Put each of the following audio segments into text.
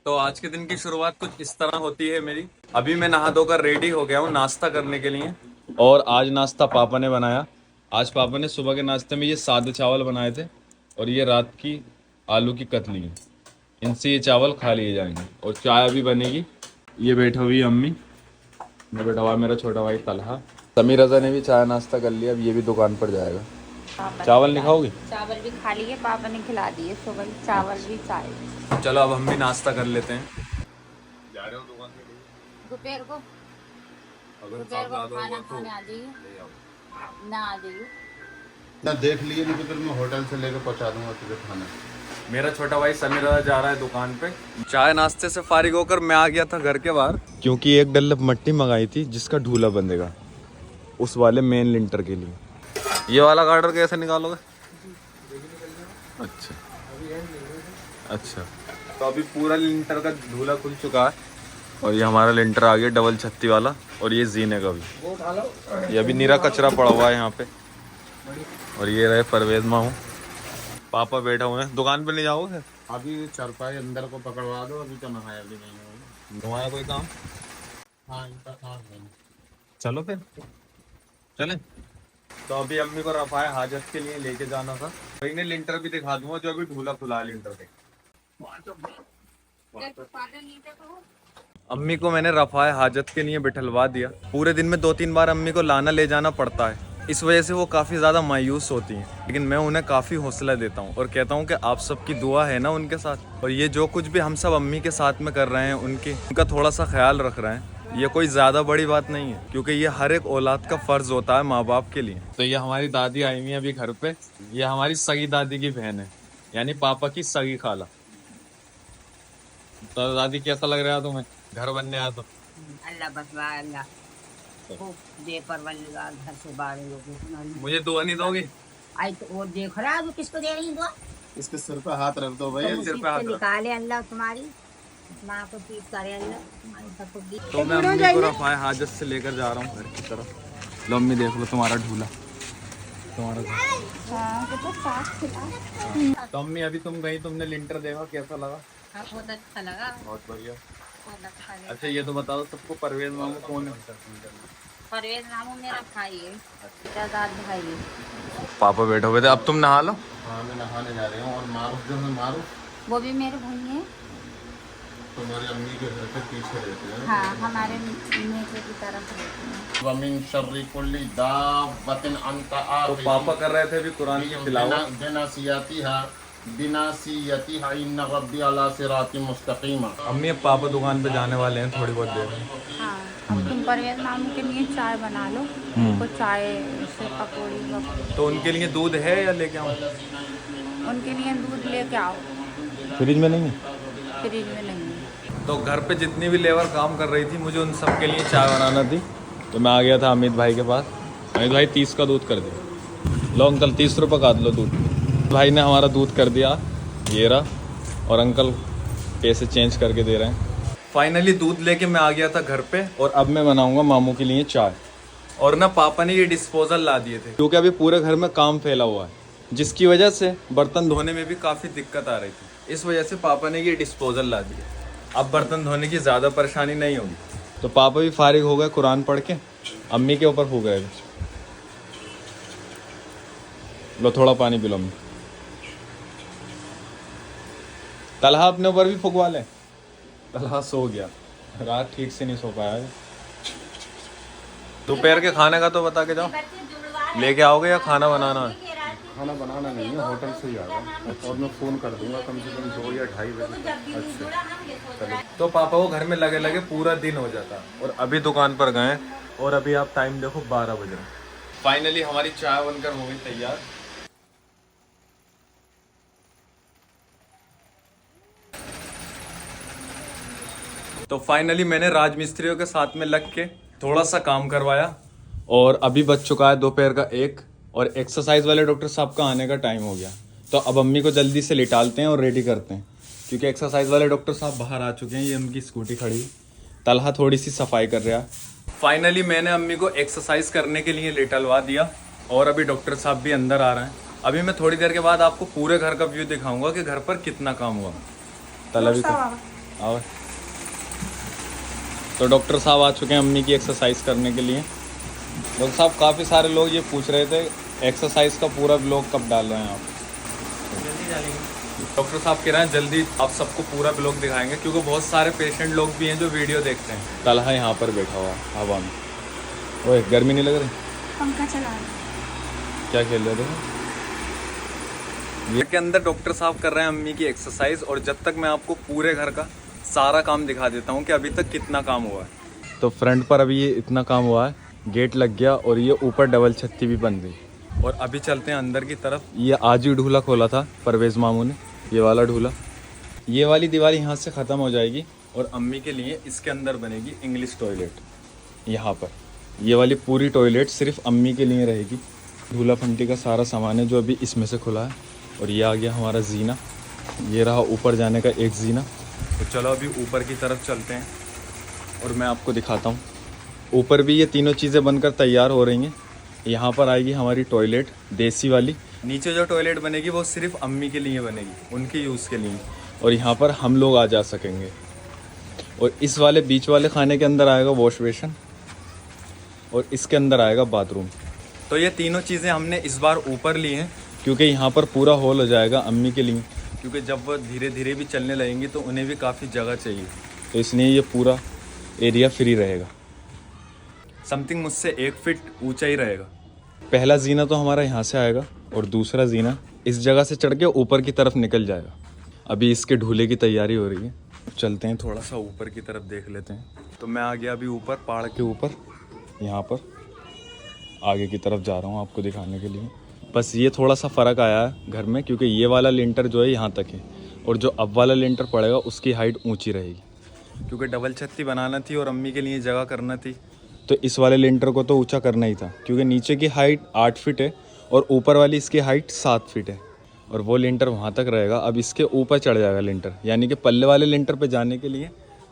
तो आज के दिन की शुरुआत कुछ इस तरह होती है मेरी। अभी मैं नहा धोकर रेडी हो गया हूँ नाश्ता करने के लिए। और आज नाश्ता पापा ने बनाया। आज पापा ने सुबह के नाश्ते में ये सादे चावल बनाए थे और ये रात की आलू की कतली है। इनसे ये चावल खा लिए जाएंगे और चाय भी बनेगी। ये बैठी हुई अम्मी, मैं बैठा हुआ मेरा छोटा भाई तलहा। समीर रजा ने भी चाय नाश्ता कर लिया, अब ये भी दुकान पर जाएगा। चावल नहीं खाओगी? चावल भी खा लिए, पापा ने खिला दिए सुबह चावल भी चाय। चलो अब हम भी नाश्ता कर लेते हैं। जा रहे हो दुकान के लिए? दोपहर को अगर खाना खाने आ जाइए ना, आ जाइए ना, देख लिए नहीं तो फिर मैं होटल से लेकर पहुंचा दूंगा तुझे खाना। मेरा छोटा भाई समीर रजा जा रहा है दुकान पे। चाय नाश्ते से फारिग होकर मैं आ गया था घर के बाहर, क्योंकि एक डल्लब मट्टी मंगाई थी जिसका ढूला बंधेगा उस वाले मेन लिंटर के लिए। ये वाला गार्डर कैसे निकालोगे? अच्छा अच्छा, तो अभी पूरा लिंटर का ढूला खुल चुका है और ये हमारा लिंटर आ गया डबल छत्ती वाला। और ये जीने का भी, ये अभी नीरा कचरा पड़ा हुआ है यहाँ पे। और ये रहे परवेज माहू, पापा बैठा हुए हैं। दुकान पे नहीं जाओगे? अभी चारपाई अंदर को पकड़वा दो, अभी तो नहाया भी नहीं है। तुम्हारा कोई काम? हाँ, इनका काम है। चलो फिर चलें। तो अभी अम्मी को रफाए हाजत के लिए लेके जाना था। भाई ने लिंटर भी दिखा दूंगा जो अभी ढूला खुला है लिंटर के। अम्मी को मैंने रफाए हाजत के लिए बिठलवा दिया। पूरे दिन में 2-3 बार अम्मी को लाना ले जाना पड़ता है, इस वजह से वो काफ़ी ज़्यादा मायूस होती हैं। लेकिन मैं उन्हें काफ़ी हौसला देता हूँ और कहता हूँ कि आप सबकी दुआ है ना उनके साथ, और ये जो कुछ भी हम सब अम्मी के साथ में कर रहे हैं उनका थोड़ा सा ख्याल रख रहे हैं। ये कोई ज़्यादा बड़ी बात नहीं है, क्योंकि ये हर एक औलाद का फ़र्ज़ होता है माँ बाप के लिए। तो ये हमारी दादी आई हुई है अभी घर पे। ये हमारी सगी दादी की बहन है, यानी पापा की सगी खाला। तो दादी कैसा लग रहा है तुम्हें घर बनने आया तो? अल्लाह बसवा अल्लाह खूब दे परवरदिगार घर से बाहर लोग। मुझे दुआ नहीं दोगी? आई तो और देख रहा है किसको दे रही दुआ। इसके सिर पे हाथ रख दो भाई। सिर पे हाथ रख। निकाले अल्लाह तुम्हारी माँ को ठीक करे अल्लाह तुम्हारी सबको दी। तो मैं अम्मी को रफाए हाजत से लेकर जा रहा हूँ घर की तरफ। लो अम्मी देख लो तुम्हारा ढूला, तुम्हारा घर। तो अम्मी अभी तुम गई, तुमने लिंटर देखा, कैसा लगा? हाँ, बहुत अच्छा लगा, बहुत बढ़िया। बहुत अच्छा लगा। अच्छा ये तो बताओ सबको, परवेज मामू कौन है? परवेज मामू मेरा भाई है, दादा भाई है। पापा बैठे हुए थे। अब तुम नहा लो। हाँ, मैं नहाने जा रही हूँ। और मारूफ जो है, मारूफ वो भी मेरे भाई है। तुम्हारी अम्मी के घर के पीछे रहते हैं। हाँ, हमारे नेचर की तरफ रहते हैं। वमिन शर्री कुल्ली दावतिन अंत आ। तो पापा कर रहे थे अभी कुरान की तिलावत। बिनासियतिहा इन्न रब्बी अला सिरातिम मुस्तकीम। अम्मी अब पापा दुकान पे जाने वाले हैं थोड़ी बहुत देर में। हाँ, अब तुम परवेज मामू के लिए चाय बना लो, उनको चाय से पकौड़ी। तो उनके लिए दूध है या लेके आऊँ? उनके लिए दूध लेके आओ, फ्रिज में नहीं है? फ्रिज में नहीं है। तो घर पे जितनी भी लेबर काम कर रही थी, मुझे उन सब के लिए चाय बनाना थी। तो मैं आ गया था अमित भाई के पास। अमित भाई 30 का दूध कर दिया। लो अंकल 30 रुपये का लो दूध। भाई ने हमारा दूध कर दिया, ये रहा। और अंकल पैसे चेंज करके दे रहे हैं। फाइनली दूध लेके मैं आ गया था घर पे, और अब मैं बनाऊंगा मामू के लिए चाय। और ना पापा ने ये डिस्पोजल ला दिए थे, क्योंकि अभी पूरे घर में काम फैला हुआ है, जिसकी वजह से बर्तन धोने में भी काफ़ी दिक्कत आ रही थी। इस वजह से पापा ने ये डिस्पोजल ला दिए। अब बर्तन धोने की ज़्यादा परेशानी नहीं होगी। तो पापा भी फारिग हो गए कुरान पढ़ के, अम्मी के ऊपर हो गए। लो थोड़ा पानी पी लो अम्मी। तलहा अपने ऊपर भी फुकवा ले। तलहा सो गया, रात ठीक से नहीं सो पाया है। दोपहर के खाने का तो बता के जाओ, लेके आओगे या खाना बनाना है? खाना बनाना नहीं है, होटल से ही आएगा। और मैं फ़ोन कर दूंगा कम से कम 2 या 2:30 बजे। अच्छा, तो पापा को घर में लगे लगे पूरा दिन हो जाता, और अभी दुकान पर गए। और अभी आप टाइम देखो 12 बज रहे। फाइनली हमारी चाय बनकर हो गई तैयार। तो फाइनली मैंने राजमिस्त्रियों के साथ में लग के थोड़ा सा काम करवाया, और अभी बज चुका है दोपहर का 1, और एक्सरसाइज वाले डॉक्टर साहब का आने का टाइम हो गया। तो अब अम्मी को जल्दी से लिटालते हैं और रेडी करते हैं, क्योंकि एक्सरसाइज वाले डॉक्टर साहब बाहर आ चुके हैं। ये उनकी स्कूटी खड़ी, तलहा थोड़ी सी सफाई कर रहा है। फाइनली मैंने अम्मी को एक्सरसाइज करने के लिए लिटलवा दिया, और अभी डॉक्टर साहब भी अंदर आ रहे हैं। अभी मैं थोड़ी देर के बाद आपको पूरे घर का व्यू दिखाऊंगा कि घर पर कितना काम हुआ। तला भी आओ। तो डॉक्टर साहब आ चुके हैं अम्मी की एक्सरसाइज करने के लिए। डॉक्टर साहब काफ़ी सारे लोग ये पूछ रहे थे एक्सरसाइज का पूरा ब्लॉग कब डाल रहे हैं आप? जल्दी डालेंगे। डॉक्टर साहब कह रहे हैं जल्दी आप सबको पूरा ब्लॉग दिखाएंगे, क्योंकि बहुत सारे पेशेंट लोग भी हैं जो वीडियो देखते हैं। तलहा यहाँ पर बैठा हुआ हवा में। ओए गर्मी नहीं लग रही? पंखा चला क्या खेल रहे थे? ये के अंदर डॉक्टर साहब कर रहे हैं अम्मी की एक्सरसाइज, और जब तक मैं आपको पूरे घर का सारा काम दिखा देता हूँ कि अभी तक कितना काम हुआ है। तो फ्रंट पर अभी ये इतना काम हुआ है, गेट लग गया और ये ऊपर डबल छत्ती भी बन गई। और अभी चलते हैं अंदर की तरफ। ये आज ही ढूला खोला था परवेज़ मामू ने, ये वाला ढूला। ये वाली दीवार यहाँ से ख़त्म हो जाएगी और अम्मी के लिए इसके अंदर बनेगी इंग्लिश टॉयलेट। यहाँ पर ये वाली पूरी टॉयलेट सिर्फ अम्मी के लिए रहेगी। ढूला फंटी का सारा सामान है जो अभी इसमें से खुला है। और ये आ गया हमारा जीना, ये रहा ऊपर जाने का एक जीना। तो चलो अभी ऊपर की तरफ चलते हैं और मैं आपको दिखाता हूँ। ऊपर भी ये तीनों चीज़ें बनकर तैयार हो रही हैं। यहाँ पर आएगी हमारी टॉयलेट देसी वाली। नीचे जो टॉयलेट बनेगी वो सिर्फ अम्मी के लिए बनेगी, उनके यूज़ के लिए। और यहाँ पर हम लोग आ जा सकेंगे। और इस वाले बीच वाले खाने के अंदर आएगा वॉश बेसन और इसके अंदर आएगा बाथरूम। तो ये तीनों चीज़ें हमने इस बार ऊपर ली हैं, क्योंकि यहाँ पर पूरा हॉल हो जाएगा अम्मी के लिए। क्योंकि जब वो धीरे धीरे भी चलने लगेंगी तो उन्हें भी काफ़ी जगह चाहिए, तो इसलिए ये पूरा एरिया फ्री रहेगा। समथिंग मुझसे 1 फीट ऊंचा ही रहेगा। पहला जीना तो हमारा यहाँ से आएगा और दूसरा जीना इस जगह से चढ़ के ऊपर की तरफ निकल जाएगा। अभी इसके ढूले की तैयारी हो रही है। चलते हैं थोड़ा सा ऊपर की तरफ देख लेते हैं। तो मैं आ गया अभी ऊपर, पहाड़ के ऊपर, यहाँ पर आगे की तरफ जा रहा हूँ आपको दिखाने के लिए। बस ये थोड़ा सा फ़र्क आया है घर में, क्योंकि ये वाला लिंटर जो है यहाँ तक है और जो अब वाला लिंटर पड़ेगा उसकी हाइट ऊंची रहेगी, क्योंकि डबल छत्ती बनाना थी और अम्मी के लिए जगह करना थी। तो इस वाले लिंटर को तो ऊंचा करना ही था, क्योंकि नीचे की हाइट 8 फीट है और ऊपर वाली इसकी हाइट 7 फीट है और वो लिंटर वहाँ तक रहेगा। अब इसके ऊपर चढ़ जाएगा लिंटर, यानी कि पल्ले वाले लिंटर पे जाने के लिए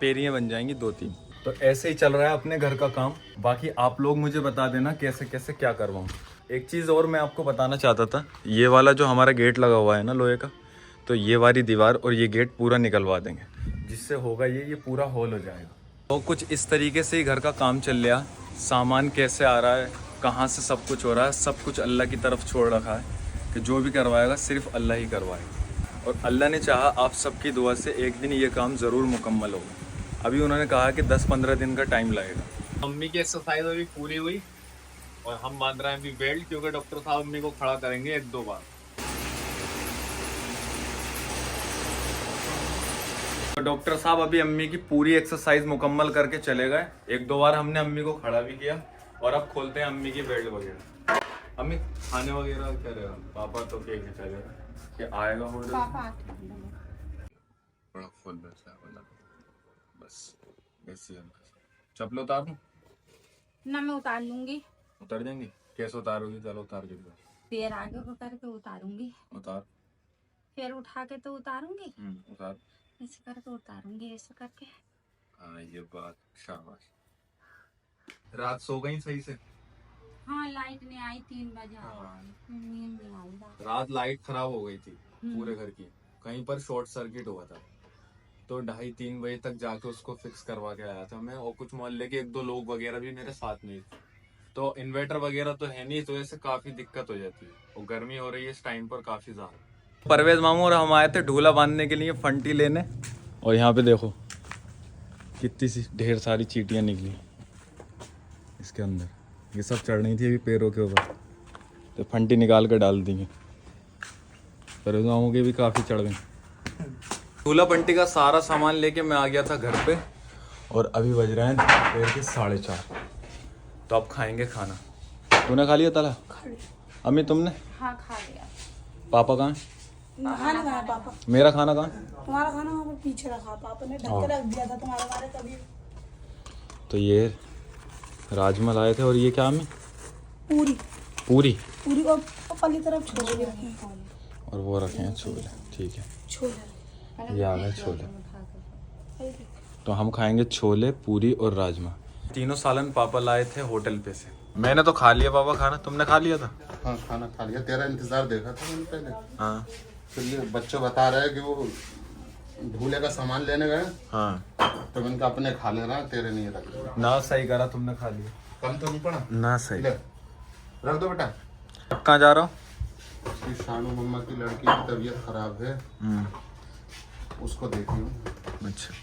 पेरियाँ बन जाएंगी 2-3। तो ऐसे ही चल रहा है अपने घर का काम। बाकी आप लोग मुझे बता देना कैसे कैसे क्या करवाऊँ। एक चीज़ और मैं आपको बताना चाहता था, ये वाला जो हमारा गेट लगा हुआ है ना लोहे का, तो ये वाली दीवार और ये गेट पूरा निकलवा देंगे, जिससे होगा ये पूरा हॉल हो जाएगा। तो कुछ इस तरीके से ही घर का काम चल रहा। सामान कैसे आ रहा है, कहाँ से सब कुछ हो रहा है, सब कुछ अल्लाह की तरफ छोड़ रखा है कि जो भी करवाएगा सिर्फ अल्लाह ही करवाएगा। और अल्लाह ने चाहा आप सबकी दुआ से एक दिन ये काम ज़रूर मुकम्मल होगा। अभी उन्होंने कहा कि 10-15 दिन का टाइम लगेगा। मम्मी की एक्सरसाइज अभी पूरी हुई और हम बांध रहे हैं अभी बेल्ट, क्योंकि डॉक्टर साहब अम्मी को खड़ा करेंगे 1-2 बार। तो डॉक्टर साहब अभी अम्मी की पूरी एक्सरसाइज मुकम्मल करके चले गए। 1-2 बार हमने अम्मी को खड़ा भी किया और अब खोलते हैं अम्मी की बेल्ट वगैरह। अम्मी खाने वगैरह क्या रहेगा? पापा तो केक ही चलेगा कि आएगा ऑर्डर? बड़ा फुल बैठा वाला बस ऐसे ही। चप्पल उतार दूं? ना मैं उतार लूंगी। उतार देंगी? कैसे उतारोगी? चलो उतार के दो। पैर आगे को करके उतारूंगी, उतार। पैर उठा के तो उतारूंगी, उतार। ऐसे करके उतारूंगी, ऐसे करके। हाँ ये बात, शाबाश। रात सो गई सही से? हाँ लाइट नहीं आई 3 बजे। हाँ। नींद नहीं आई। रात लाइट खराब हो गई थी पूरे घर की, कहीं पर शॉर्ट सर्किट हुआ था, तो 2:30-3 बजे तक जाके उसको फिक्स करवा के आया था मैं। और कुछ मोहल्ले के 1-2 लोग वगैरह भी मेरे साथ में थे। तो इन्वर्टर वगैरह तो है नहीं, तो ऐसे काफ़ी दिक्कत हो जाती है और गर्मी हो रही है इस टाइम पर काफ़ी ज़्यादा। परवेज़ मामू और हम आए थे ढूला बांधने के लिए, फंटी लेने। और यहाँ पे देखो कितनी सी ढेर सारी चींटियाँ निकली इसके अंदर। ये सब चढ़ रही थी अभी पैरों के ऊपर, तो फंटी निकाल कर डाल दी। परवेज़ मामू के भी काफ़ी चढ़ गई। ढूला फंटी का सारा सामान लेके मैं आ गया था घर पे और अभी बज रहे हैं दोपहर के 4:30। तो अब खाएंगे खाना। तूने खा लिया तला? अम्मी तुमने? हाँ खा लिया। पापा कहाँ? खाना खाया पापा। मेरा खाना कहाँ? तुम्हारा खाना वहाँ पर पीछे रखा, पापा ने ढक के रख दिया था तुम्हारे बारे कभी। तो ये राजमा लाए थे और ये क्या अम्मी? पूरी पूरी पूरी और पली तरफ छोले भी रखे हैं। और वो रखे हैं छोले। ठीक है, छोले ये आ गए छोले। तो हम खाएंगे छोले, पूरी और राजमा। तीनों सालन पापा लाए थे होटल पे से। मैंने तो खा लिया पापा खाना, तुमने खा लिया था? हाँ खाना खा लिया, तेरा इंतजार देखा था मैंने पहले। हाँ। फिर ये बच्चे बता रहे हैं कि वो भूले का सामान लेने गए हाँ तो इनका अपने खा ले रहा, तेरे नहीं रख लिया। ना, सही करा तुमने, खा लिया। कम तो नहीं पड़ा ना सही। ले रख दो बेटा। कहाँ जा रहा हूँ? उसकी शानू मम्मा की लड़की की तबीयत खराब है, उसको देखी। अच्छा,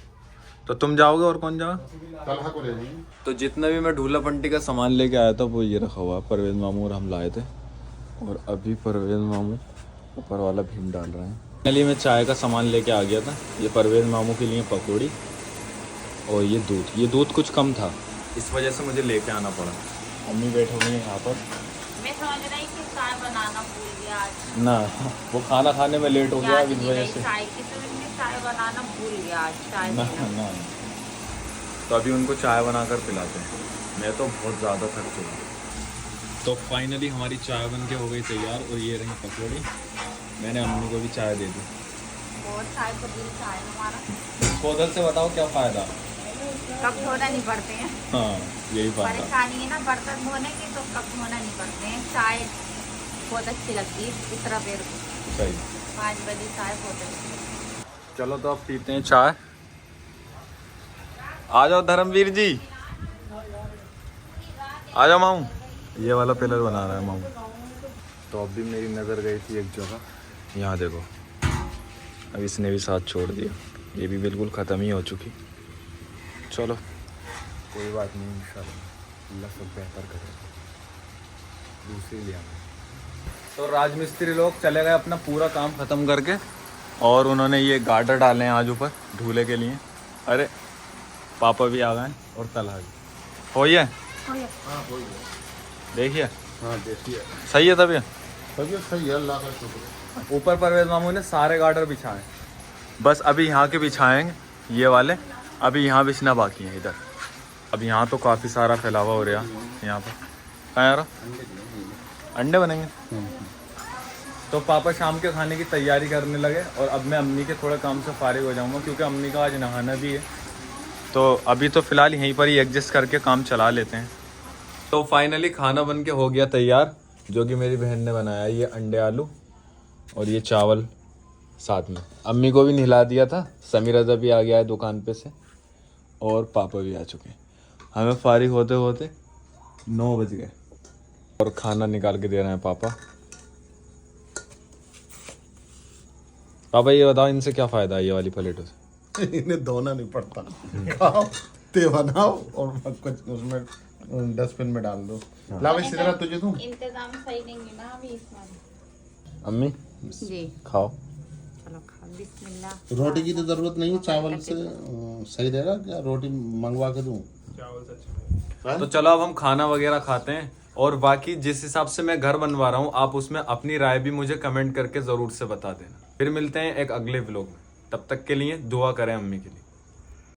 तो तुम जाओगे और कौन जाओगे? तलहा को ले जाएंगे। तो जितना भी मैं ढूला पंटी का सामान लेके आया था वो ये रखा हुआ है। परवेज मामू और हम लाए थे, और अभी परवेज मामू ऊपर वाला भीम डाल रहे हैं। पहले मैं चाय का सामान लेके आ गया था। ये परवेज मामू के लिए पकौड़ी और ये दूध कुछ कम था, इस वजह से मुझे लेके आना पड़ा। अम्मी बैठे हुए हैं यहाँ पर। मैं समझ रही थी चाय बनाना भूल गया आज। ना, वो खाना खाने में लेट हो गया याद इस नहीं वजह रही से। चाय की, तो मैं चाय बनाना भूल गया आज। चाय ना देना। ना, तो अभी उनको चाय बनाकर पिलाते हैं। मैं तो बहुत ज़्यादा थक चुका हूँ। तो फाइनली हमारी चाय बन के हो गई तैयार, और ये रही पकौड़ी। मैंने अम्मी को भी चाय दे दी। बहुत चाय को दिल चाय हमारा। कोदल से बताओ क्या फ़ायदा? कप धोना नहीं पड़ते हैं। हाँ, यही बात है। परेशानी है ना बर्तन धोने की, तो कप धोना नहीं पड़ते हैं। चाय बहुत अच्छी लगती है इस तरह देर को। सही। 5 बजे चाय बहुत अच्छी लगती है। चलो तो अब पीते हैं चाय। आ जाओ धर्मवीर जी, आ जाओ मामू। ये वाला पिलर बना रहा है मामू। तो अभी मेरी नज़र गई थी एक जगह, यहाँ देखो। अब इसने भी साथ छोड़ दिया, ये भी बिल्कुल ख़त्म ही हो चुकी। चलो कोई बात नहीं, इंशाल्लाह अल्लाह सब बेहतर करे। दूसरी लिया। तो राजमिस्त्री लोग चले गए अपना पूरा काम ख़त्म करके, और उन्होंने ये गार्डर डाले हैं आज ऊपर ढूले के लिए। अरे पापा भी आ गए और तलहा भी। हो ही है? देखिए, हाँ देखिए, सही है तभी। तबीयत सही है, अल्लाह का शुक्र है। ऊपर परवेज मामू ने सारे गार्डर बिछाए, बस अभी यहाँ के बिछाएंगे ये वाले। अभी यहाँ बिछना बाकी है इधर। अब यहाँ तो काफ़ी सारा फैलावा हो रहा है यहाँ पर। कहाँ यार अंडे बनेंगे? तो पापा शाम के खाने की तैयारी करने लगे, और अब मैं अम्मी के थोड़े काम से फारिग हो जाऊँगा, क्योंकि अम्मी का आज नहाना भी है। तो अभी तो फ़िलहाल यहीं पर ही एडजस्ट करके काम चला लेते हैं। तो फाइनली खाना बन के हो गया तैयार, जो कि मेरी बहन ने बनाया। ये अंडे आलू और ये चावल साथ में। अम्मी को भी नहला दिया था। समीरजा भी आ गया है दुकान पे से, और पापा भी आ चुके हैं। हमें फारिग होते होते 9 बज गए, और खाना निकाल के दे रहे हैं पापा। पापा ये बताओ, इनसे क्या फ़ायदा है ये वाली प्लेटों से? इन्हें धोना नहीं पड़ता, खाओ ते बनाओ और कुछ उसमें डस्टबिन में डाल दो। लावा इसी तरह तुझे दूं। इंतजाम सही नहीं है ना अभी इसमें। अम्मी जी खाओ। चलो खाओ, बिस्मिल्लाह। रोटी की तो जरूरत नहीं है, चावल से सही रहेगा क्या? रोटी मंगवा के दूं? तो चलो अब हम खाना वगैरह खाते हैं, और बाकी जिस हिसाब से मैं घर बनवा रहा हूँ आप उसमें अपनी राय भी मुझे कमेंट करके ज़रूर से बता देना। फिर मिलते हैं एक अगले व्लॉग में, तब तक के लिए दुआ करें अम्मी के लिए।